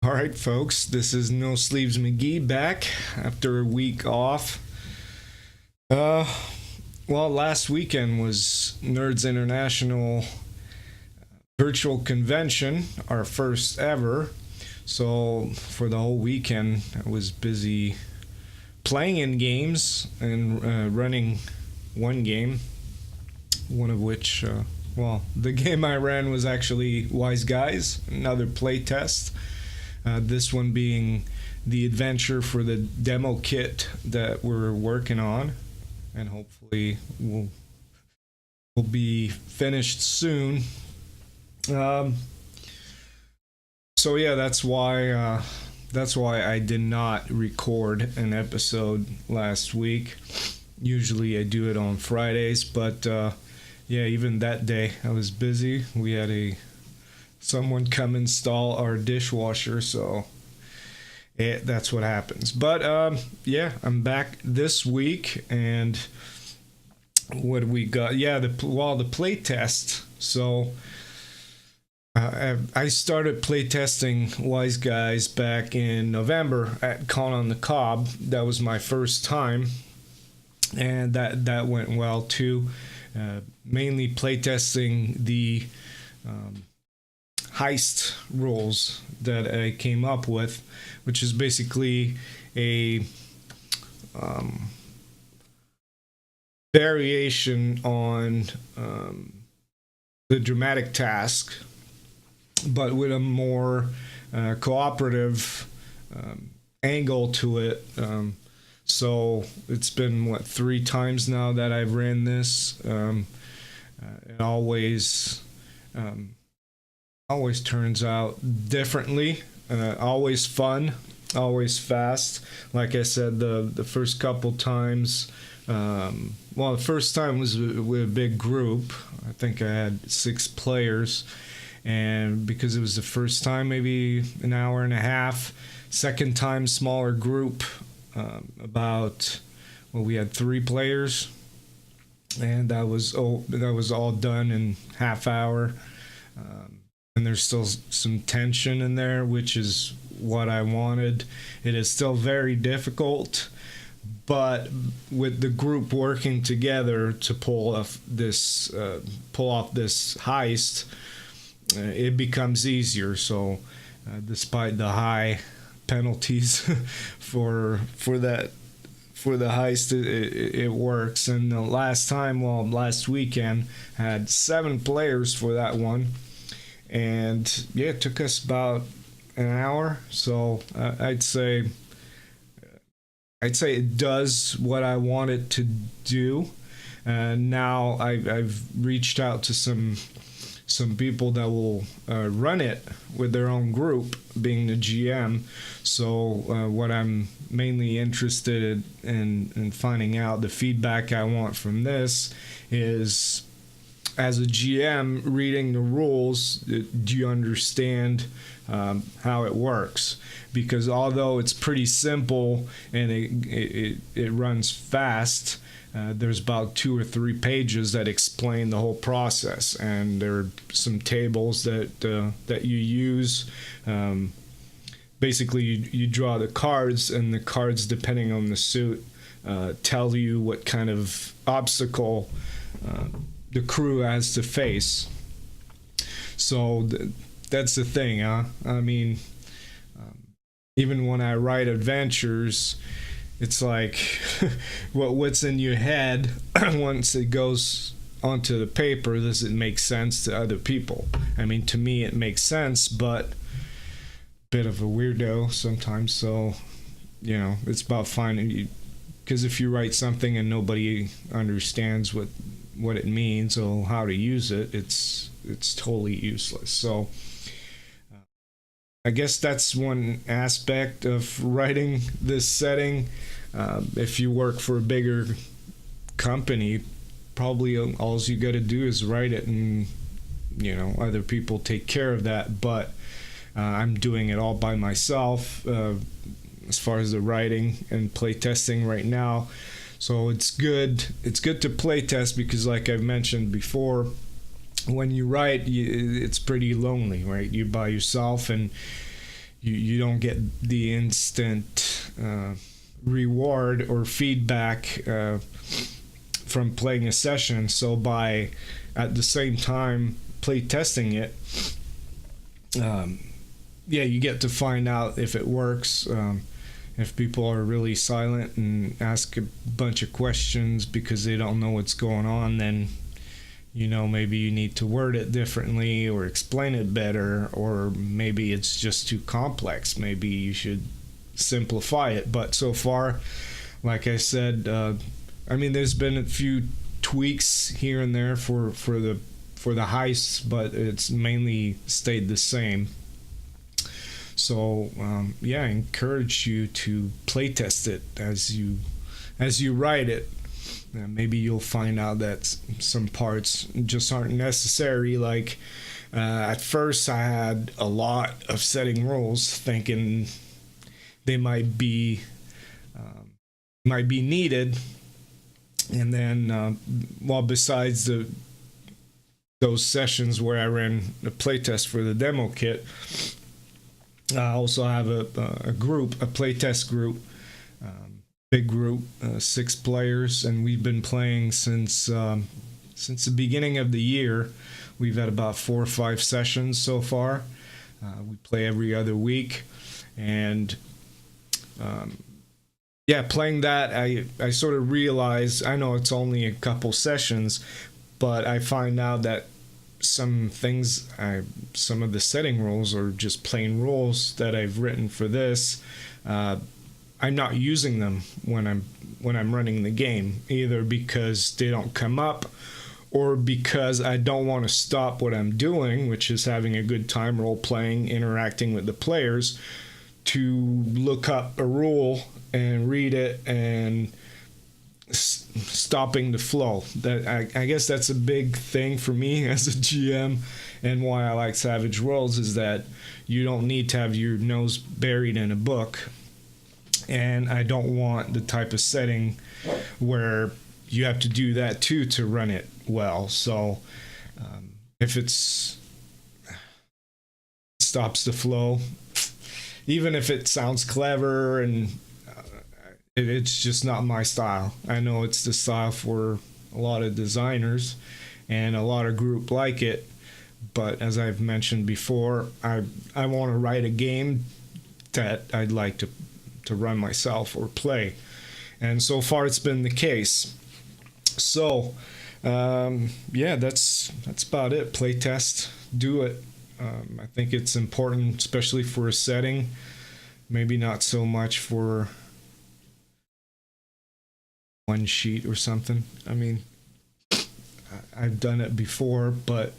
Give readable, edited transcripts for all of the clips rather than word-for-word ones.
All right, folks, this is No Sleeves McGee back after a week off. Uh, well, last weekend was Nerds International virtual convention, our first ever. So for the whole weekend, I was busy playing in games and running one game, one of which, the game I ran was actually Wiseguys, another playtest. This one being the adventure for the demo kit that we're working on, and hopefully will be finished soon. So yeah, that's why I did not record an episode last week. Usually I do it on Fridays, but yeah, even that day I was busy. We had someone come install our dishwasher, so that's what happens. But yeah, I'm back this week, and what do we got? Yeah, the play test. So I started playtesting Wiseguys back in November at Con on the Cob. That was my first time, and that went well too. Mainly playtesting the heist rules that I came up with, which is basically a variation on the dramatic task, but with a more cooperative angle to it. So it's been 3 times now that I've ran this. It always turns out differently, always fun, always fast. Like I said, the first couple times, the first time was with a big group. I think I had 6 players, and because it was the first time, maybe an hour and a half. Second time, smaller group, we had 3 players, and that was all done in half hour. And there's still some tension in there, which is what I wanted. It is still very difficult, but with the group working together to pull off this heist, it becomes easier. So, despite the high penalties for the heist, it works. And the last weekend, I had 7 players for that one. And yeah, it took us about an hour. So I'd say it does what I want it to do. Now I've reached out to some people that will run it with their own group, being the GM. So what I'm mainly interested in finding out, the feedback I want from this is, as a GM reading the rules, do you understand how it works? Because although it's pretty simple and it runs fast, there's about 2 or 3 pages that explain the whole process, and there are some tables that you use. Basically, you draw the cards, and the cards, depending on the suit, tell you what kind of obstacle the crew has to face. So that's the thing, huh? I mean, even when I write adventures, it's like what's in your head once it goes onto the paper, does it make sense to other people? I mean, to me it makes sense, but a bit of a weirdo sometimes. So, it's about finding, because if you write something and nobody understands what it means or how to use it, it's totally useless. So I guess that's one aspect of writing this setting. If you work for a bigger company, probably all you got to do is write it, and other people take care of that. But I'm doing it all by myself as far as the writing and playtesting right now. So it's good to playtest, because like I've mentioned before, when you write, it's pretty lonely, right? You're by yourself, and you don't get the instant reward or feedback from playing a session. So by at the same time play testing it, yeah, you get to find out if it works. If people are really silent and ask a bunch of questions because they don't know what's going on, then maybe you need to word it differently or explain it better, or maybe it's just too complex. Maybe you should simplify it. But so far, like I said, there's been a few tweaks here and there for the heists, but it's mainly stayed the same. So yeah, I encourage you to playtest it as you write it. Maybe you'll find out that some parts just aren't necessary. Like at first, I had a lot of setting rules, thinking they might be needed, and then besides those sessions where I ran a playtest for the demo kit, I also have a playtest group, big group, 6 players, and we've been playing since the beginning of the year. We've had about 4 or 5 sessions so far. We play every other week, and playing that, I sort of realized, I know it's only a couple sessions, but I find out that some of the setting rules or just plain rules that I've written for this, I'm not using them when I'm running the game, either because they don't come up or because I don't want to stop what I'm doing, which is having a good time role playing, interacting with the players, to look up a rule and read it and stopping the flow. That I guess that's a big thing for me as a GM, and why I like Savage Worlds is that you don't need to have your nose buried in a book, and I don't want the type of setting where you have to do that too to run it well. So if it stops the flow, even if it sounds clever, and it's just not my style. I know it's the style for a lot of designers and a lot of group like it, but as I've mentioned before, I want to write a game that I'd like to run myself or play, and so far it's been the case. So that's about it. Playtest, do it. I think it's important, especially for a setting. Maybe not so much for one sheet or something. I mean, I've done it before, but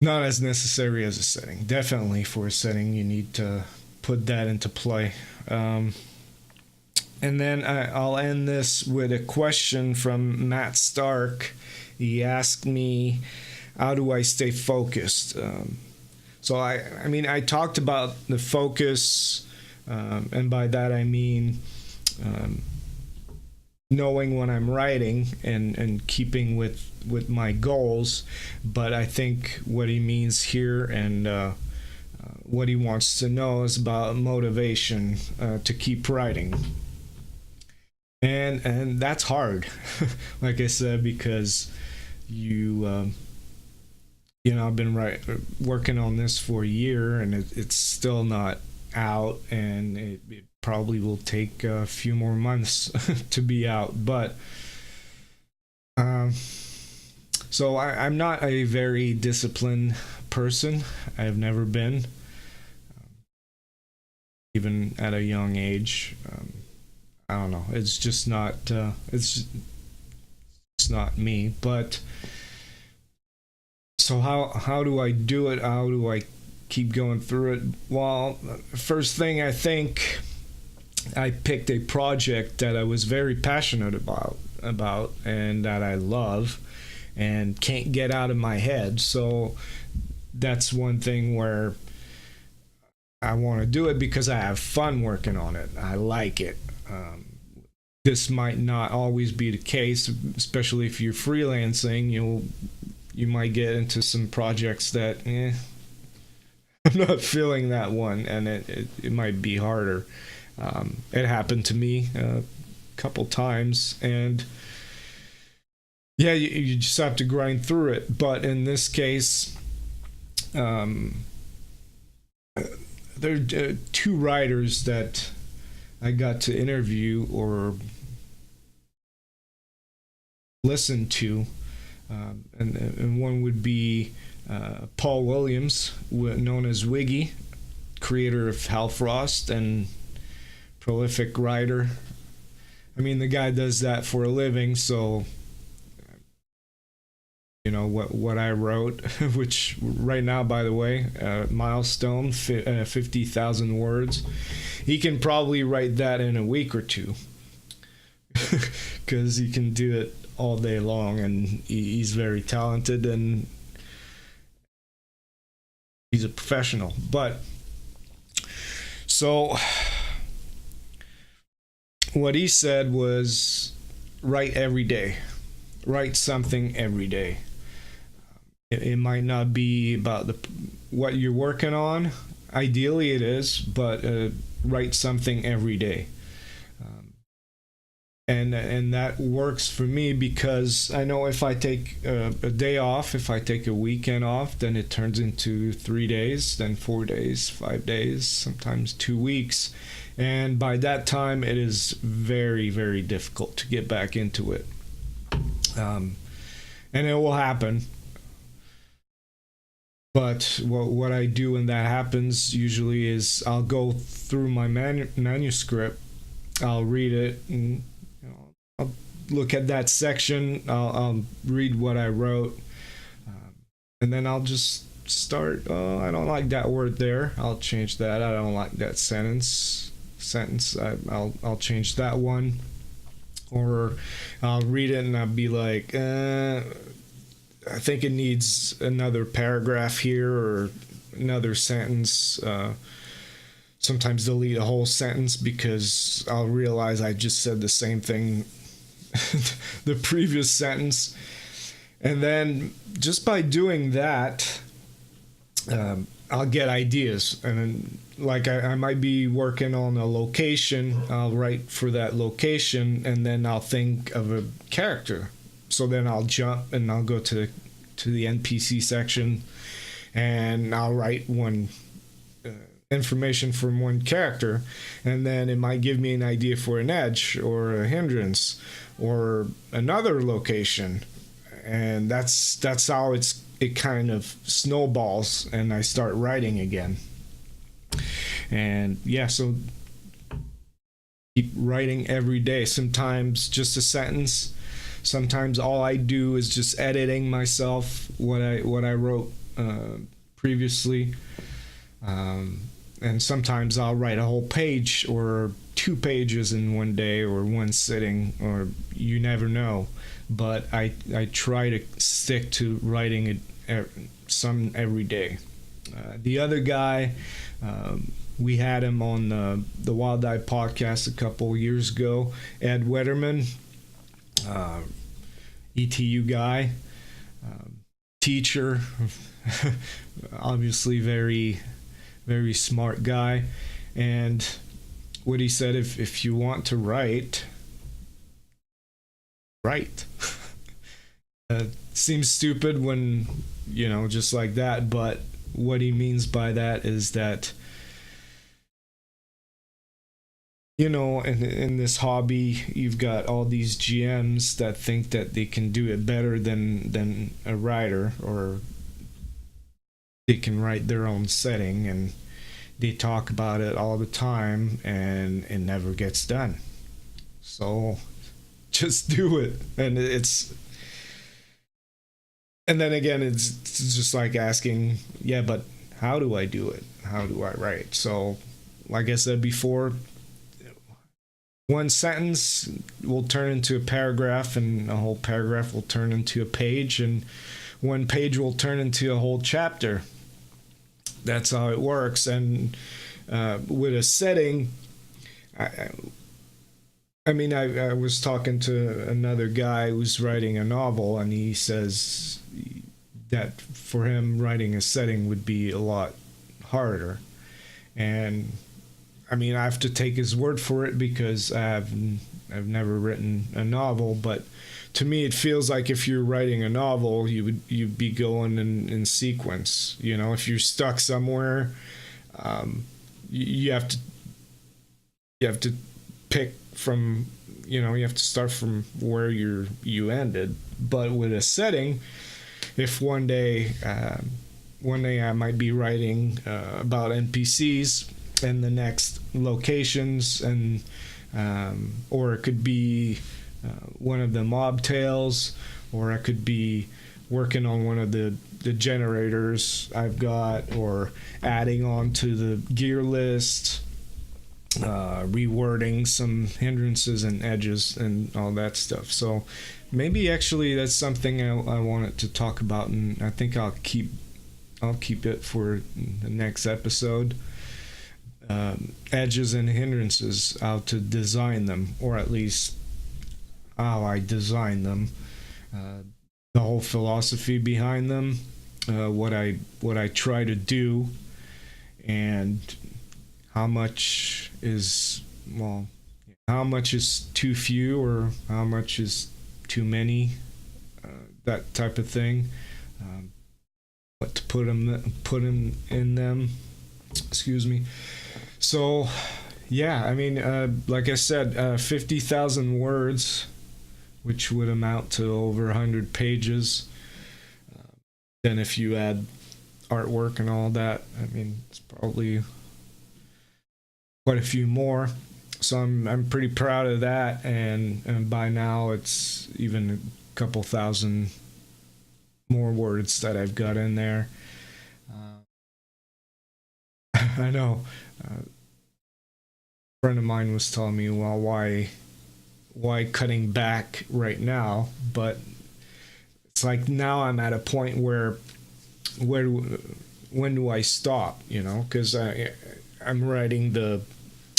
not as necessary as a setting. Definitely for a setting, you need to put that into play. And then I'll end this with a question from Matt Stark. He asked me, how do I stay focused? So I talked about the focus, and by that I mean knowing when I'm writing and keeping with my goals. But I think what he means here, and what he wants to know, is about motivation to keep writing. And that's hard, like I said, because I've been working on this for a year, and it's still not out, and it probably will take a few more months to be out. But so I'm not a very disciplined person. I've never been, even at a young age. I don't know. It's just not. It's not me. But so how do I do it? How do I keep going through it? Well, first thing, I think I picked a project that I was very passionate about and that I love and can't get out of my head. So that's one thing where I want to do it because I have fun working on it. I like it. This might not always be the case, especially if you're freelancing. You might get into some projects that I'm not feeling that one, and it might be harder. It happened to me a couple times, and yeah, you just have to grind through it. But in this case, there are two writers that I got to interview or listen to, and one would be Paul Williams, known as Wiggy, creator of Hal Frost and prolific writer. I mean, the guy does that for a living, so you know what I wrote, which right now, by the way, milestone, 50,000 words. He can probably write that in a week or two, because he can do it all day long, and he's very talented, and he's a professional. But so what he said was, write every day, write something every day. It might not be about what you're working on. Ideally it is, but write something every day. And that works for me, because I know if I take a day off, if I take a weekend off, then it turns into 3 days, then 4 days, 5 days, sometimes 2 weeks. And by that time, it is very, very difficult to get back into it. And it will happen. But what I do when that happens usually is I'll go through my manuscript, I'll read it, and I'll look at that section, I'll read what I wrote, and then I'll just start. Oh, I don't like that word there, I'll change that. I don't like that sentence. I'll change that one. Or I'll read it and I'll be like, I think it needs another paragraph here, or another sentence. Sometimes delete a whole sentence, because I'll realize I just said the same thing the previous sentence. And then just by doing that, I'll get ideas. And then, like, I might be working on a location, I'll write for that location, and then I'll think of a character. So then I'll jump and I'll go to the NPC section, and I'll write one information from one character, and then it might give me an idea for an edge or a hindrance or another location, and that's how it kind of snowballs, and I start writing again. And yeah, so keep writing every day. Sometimes just a sentence. Sometimes all I do is just editing myself what I wrote previously, and sometimes I'll write a whole page or 2 pages in one day or one sitting, or you never know. But I try to stick to writing it some every day. The other guy, we had him on the Wild Eye podcast a couple years ago, Ed Wetterman. ETU guy, teacher, obviously very, very smart guy. And what he said, if you want to write. Seems stupid when, just like that, but what he means by that is that, in this hobby, you've got all these GMs that think that they can do it better than a writer, or they can write their own setting, and they talk about it all the time, and it never gets done. So just do it. And then again, it's just like asking, yeah, but how do I do it? How do I write? So like I said before, one sentence will turn into a paragraph, and a whole paragraph will turn into a page, and one page will turn into a whole chapter. That's how it works. And with a setting, I was talking to another guy who's writing a novel, and he says that for him, writing a setting would be a lot harder. And I mean, I have to take his word for it because I've never written a novel, but to me it feels like if you're writing a novel, you'd be going in sequence. You know, if you're stuck somewhere, you have to pick from, you know, you have to start from where you ended. But with a setting, if one day I might be writing about NPCs and the next locations, and or it could be one of the mob tales, or I could be working on one of the generators I've got, or adding on to the gear list, rewording some hindrances and edges and all that stuff. So maybe actually that's something I wanted to talk about, and I think I'll keep it for the next episode. Edges and hindrances, how to design them, or at least how I design them, the whole philosophy behind them, what I try to do, and how much is too few or how much is too many, that type of thing. What to put in them. Excuse me. So, yeah, I mean, like I said, 50,000 words, which would amount to over 100 pages. Then if you add artwork and all that, I mean, it's probably quite a few more. So I'm pretty proud of that, and by now it's even a couple thousand more words that I've got in there. I know. A friend of mine was telling me, well, why cutting back right now? But it's like now I'm at a point where when do I stop? You know, because I'm writing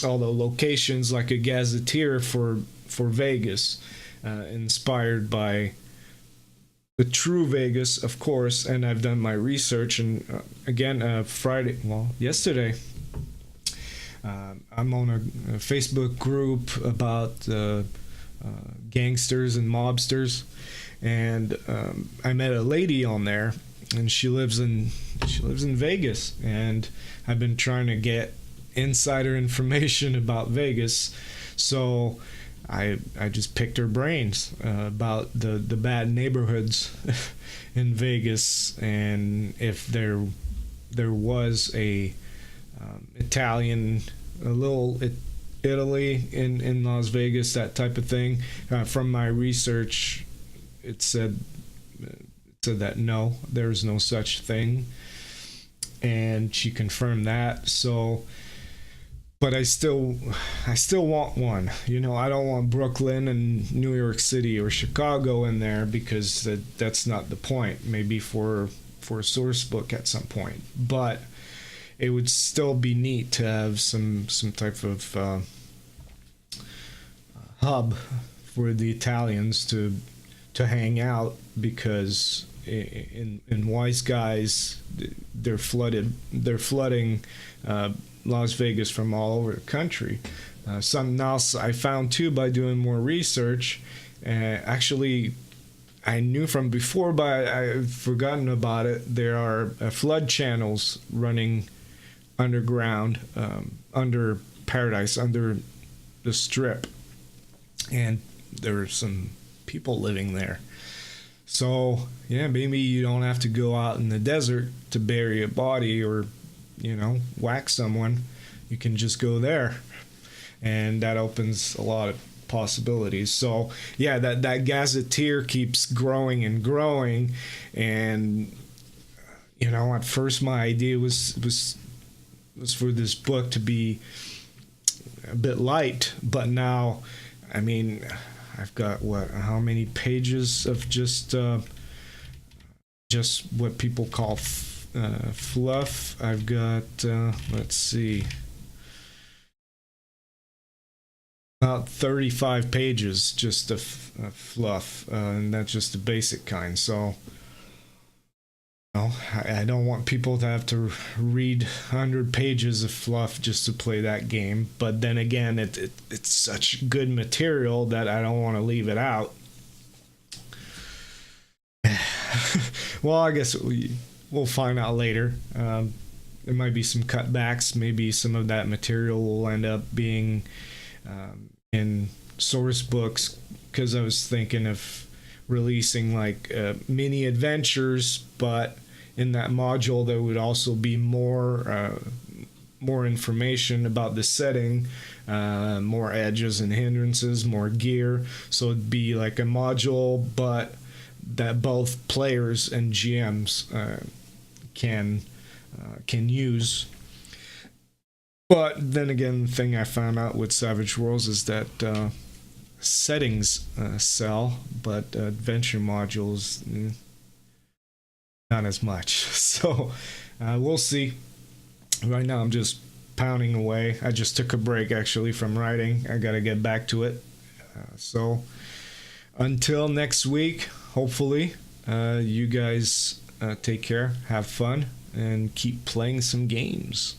all the locations like a gazetteer for Vegas, inspired by the true Vegas, of course, and I've done my research. And again, yesterday, I'm on a Facebook group about gangsters and mobsters, and I met a lady on there, and she lives in Vegas, and I've been trying to get insider information about Vegas, so I just picked her brains about the bad neighborhoods in Vegas, and if there was a a little Italy in Las Vegas, that type of thing. From my research, it said that no, there's no such thing, and she confirmed that. So, but I still want one. You know, I don't want Brooklyn and New York City or Chicago in there, because that's not the point. Maybe for a source book at some point, but it would still be neat to have some type of hub for the Italians to hang out, because in Wiseguys they're flooding Las Vegas from all over the country. Something else I found too by doing more research, actually I knew from before, but I've forgotten about it. There are flood channels running underground, under Paradise, under the Strip, and there are some people living there. So yeah, maybe you don't have to go out in the desert to bury a body or, you know, whack someone. You can just go there, and that opens a lot of possibilities. So yeah, that gazetteer keeps growing and growing, and you know, at first my idea was for this book to be a bit light, but now, I mean, I've got how many pages of just what people call fluff. I've got let's see, about 35 pages just of fluff, and that's just the basic kind. So know, I don't want people to have to read 100 pages of fluff just to play that game. But then again, it's such good material that I don't want to leave it out. Well, I guess we'll find out later. There might be some cutbacks. Maybe some of that material will end up being in source books, because I was thinking of releasing like mini adventures, but in that module there would also be more information about the setting, more edges and hindrances, more gear. So it'd be like a module, but that both players and GMs can use. But then again, the thing I found out with Savage Worlds is that settings sell, but adventure modules not as much. So we'll see. Right now I'm just pounding away. I just took a break actually from writing. I gotta get back to it. So until next week, hopefully you guys take care, have fun, and keep playing some games.